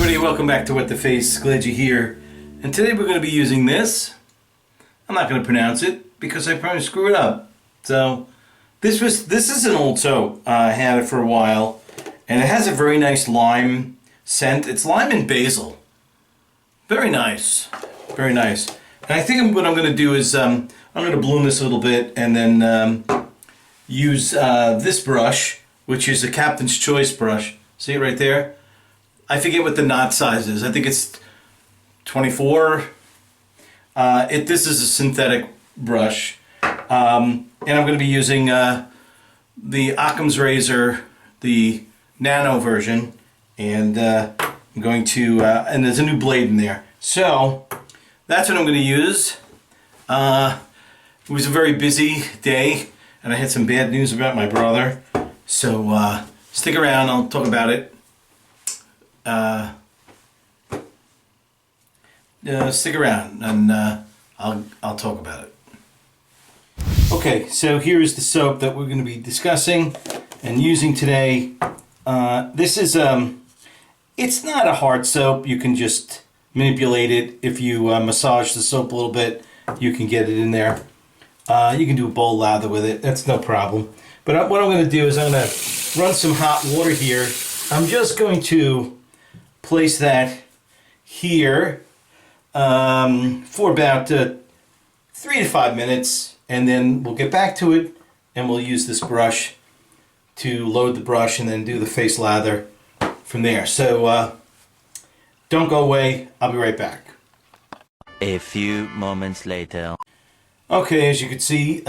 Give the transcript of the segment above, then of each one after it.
everybody, welcome back to What the Face. Glad you're here. And today we're going to be using this. I'm not going to pronounce it because I probably screw it up. So this is an old soap. I had it for a while, and it has a very nice lime scent. It's lime and basil. Very nice, very nice. And I think what I'm going to do is I'm going to bloom this a little bit, and then use this brush, which is a Captain's Choice brush. See it right there? I forget what the knot size is. I think it's 24. This is a synthetic brush. And I'm going to be using the Occam's razor, the nano version. And I'm going to, and there's a new blade in there. So that's what I'm going to use. It was a very busy day, and I had some bad news about my brother. So stick around, I'll talk about it. Stick around and I'll talk about it. Okay, so here is the soap that we're going to be discussing and using today. This is it's not a hard soap. You can just manipulate it. If you massage the soap a little bit, you can get it in there. You can do a bowl lather with it. That's no problem. But what I'm going to do is I'm going to run some hot water here. I'm just going to place that here for about 3 to 5 minutes, and then we'll get back to it and we'll use this brush to load the brush and then do the face lather from there. So don't go away, I'll be right back. A few moments later. Okay, as you can see,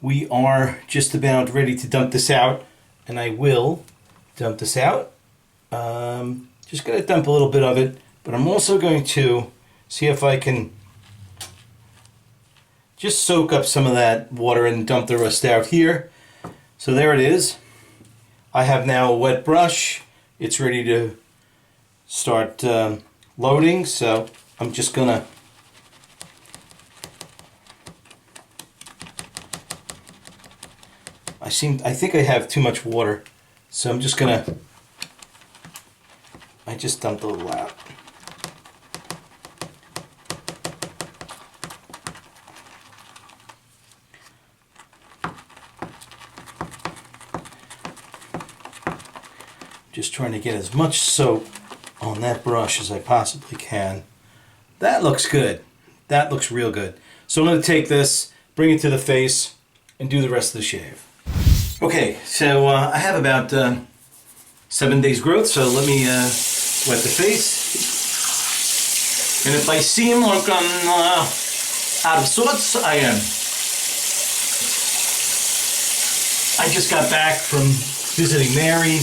we are just about ready to dump this out, and I will dump this out. Just going to dump a little bit of it, but I'm also going to see if I can just soak up some of that water and dump the rest out here. So there it is. I have now a wet brush. It's ready to start loading, so I'm just going to I think I have too much water, so I'm just going to I just dumped a little out. Just trying to get as much soap on that brush as I possibly can. That looks good. That looks real good. So I'm going to take this, bring it to the face, and do the rest of the shave. Okay, so I have about 7 days growth, so let me wet the face. And if I seem like I'm out of sorts, I am. I just got back from visiting Mary,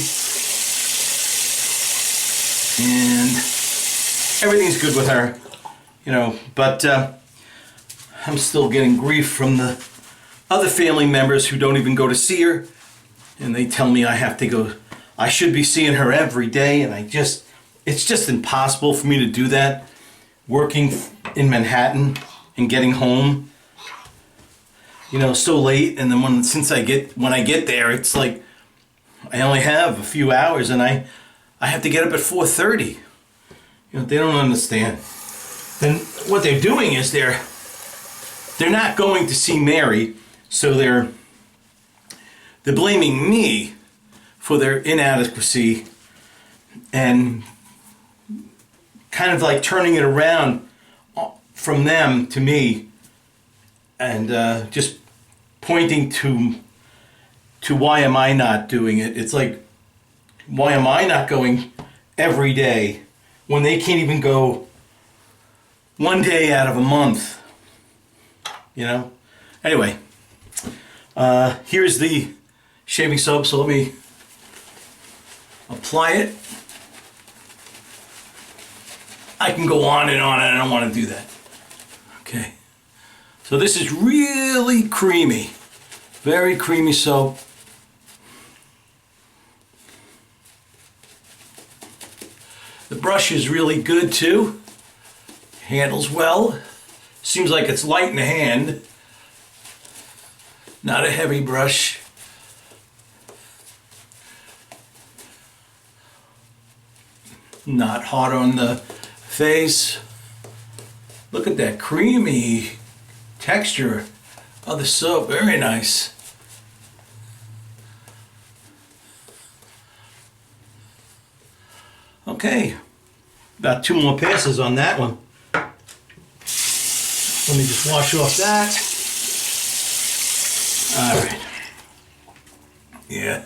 and everything's good with her, you know, but I'm still getting grief from the other family members who don't even go to see her, and they tell me I have to go, I should be seeing her every day, and it's just impossible for me to do that, working in Manhattan and getting home, you know, so late. And then when I get there, it's like I only have a few hours, and I have to get up at 4:30. You know, they don't understand. Then what they're doing is they're not going to see Mary, so they're blaming me for their inadequacy and kind of like turning it around from them to me, and just pointing to why am I not doing it. It's like, why am I not going every day when they can't even go one day out of a month, you know? Anyway, here's the shaving soap, so let me apply it. I can go on and on, and I don't want to do that. Okay, so this is really creamy, very creamy soap. The brush is really good too, handles well, seems like it's light in the hand, not a heavy brush. not hard on the face. Look at that creamy texture of the soap, very nice. Okay, about 2 more passes on that one. Let me just wash off that. All right. Yeah,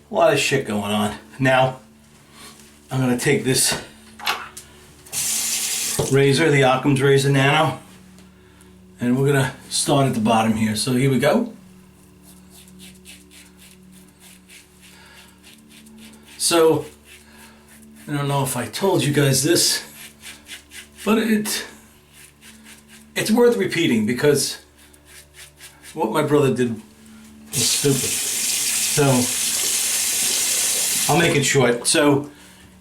a lot of shit going on. Now, I'm gonna take this razor, the Occam's Razor Nano, and we're gonna start at the bottom here. So here we go. So, I don't know if I told you guys this, but it's worth repeating because what my brother did was stupid. So, I'll make it short. So,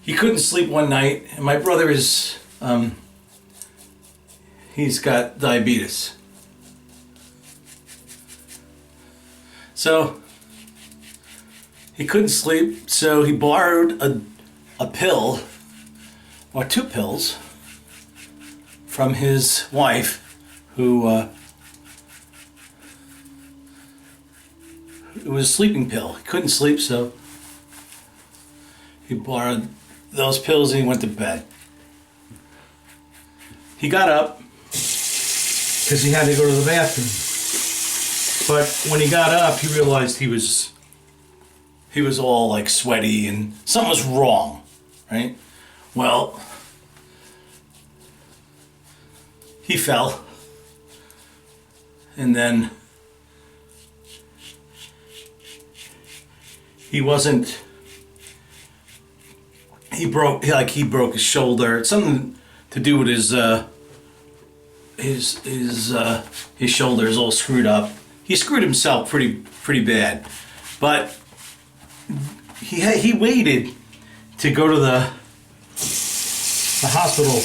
he couldn't sleep one night, and my brother is, he's got diabetes. So, he couldn't sleep, so he borrowed a pill, or 2 pills, from his wife, who it was a sleeping pill. He couldn't sleep, so he borrowed those pills and he went to bed. He got up because he had to go to the bathroom. But when he got up, he realized he was all like sweaty and something was wrong, right? Well, he fell, and then he broke his shoulder. It's something to do with his shoulder is all screwed up. He screwed himself pretty bad, but he waited to go to the hospital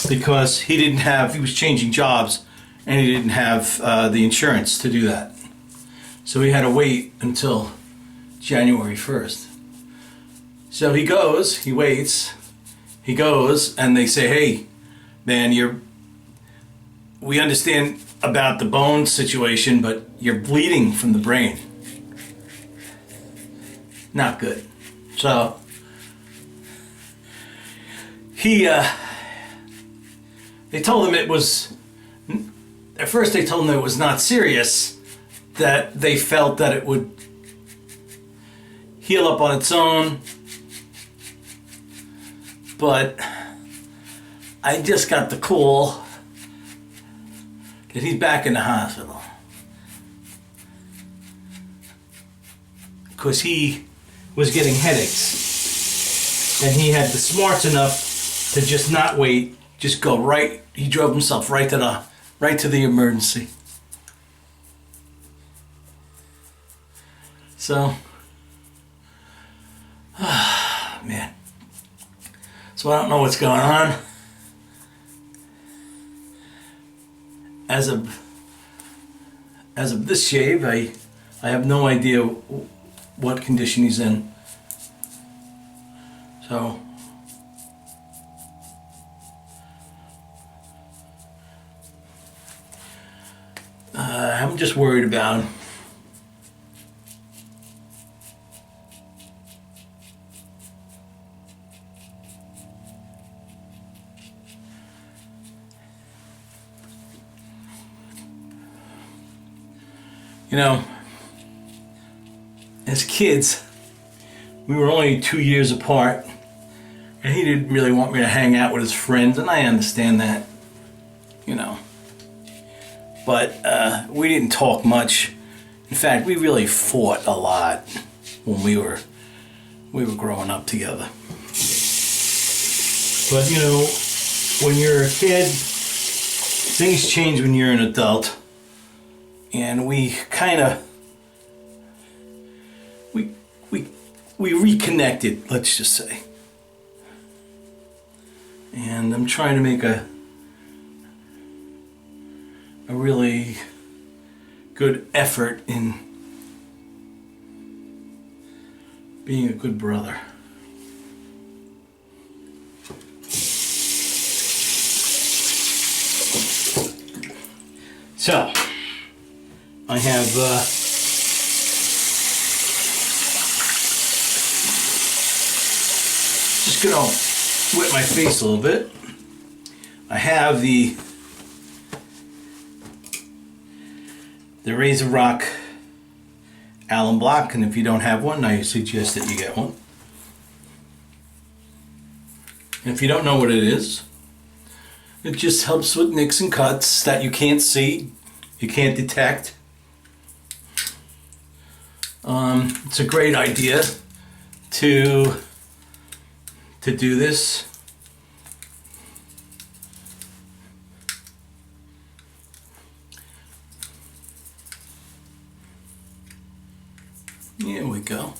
because he was changing jobs and he didn't have the insurance to do that. So he had to wait until January 1st. So he waits, he goes, and they say, hey, man, we understand about the bone situation, but you're bleeding from the brain. Not good. So they told him at first they told him it was not serious, that they felt that it would heal up on its own. But I just got the call that he's back in the hospital because he was getting headaches, and he had the smarts enough to just not wait, just go right. He drove himself right to the emergency. So, man. So I don't know what's going on. As of this shave, I have no idea what condition he's in. So I'm just worried about him. You know, as kids, we were only 2 years apart, and he didn't really want me to hang out with his friends, and I understand that, you know. But we didn't talk much. In fact, we really fought a lot when we were growing up together. But you know, when you're a kid, things change when you're an adult. And we kind of we reconnected, let's just say. And I'm trying to make a really good effort in being a good brother. So, I have just gonna wet my face a little bit. I have the Razor Rock alum block, and if you don't have one, I suggest that you get one. And if you don't know what it is, it just helps with nicks and cuts that you can't see, you can't detect. It's a great idea to do this. Here we go.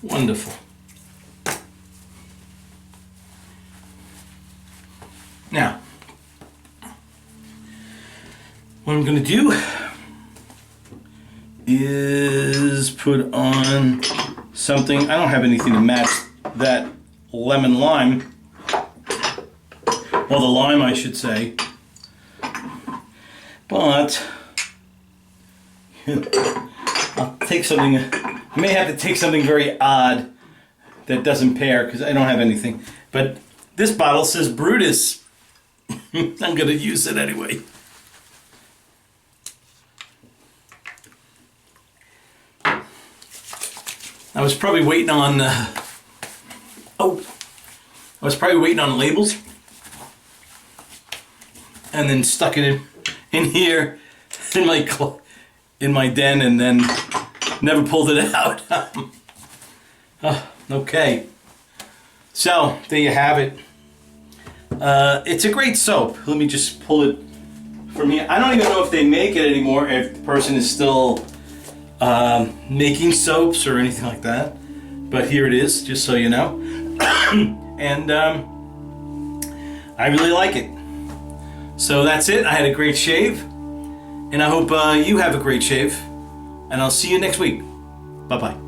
Wonderful. Now, what I'm going to do is put on something. I don't have anything to match that lemon lime. Well, the lime, I should say. But I'll take something. I may have to take something very odd that doesn't pair because I don't have anything. But this bottle says Brutus. I'm going to use it anyway. I was probably waiting on labels, and then stuck it in here in my den, and then never pulled it out. Okay, so there you have it. It's a great soap. Let me just pull it from here. I don't even know if they make it anymore, if the person is still making soaps or anything like that. But here it is, just so you know. And I really like it. So that's it. I had a great shave. And I hope you have a great shave. And I'll see you next week. Bye-bye.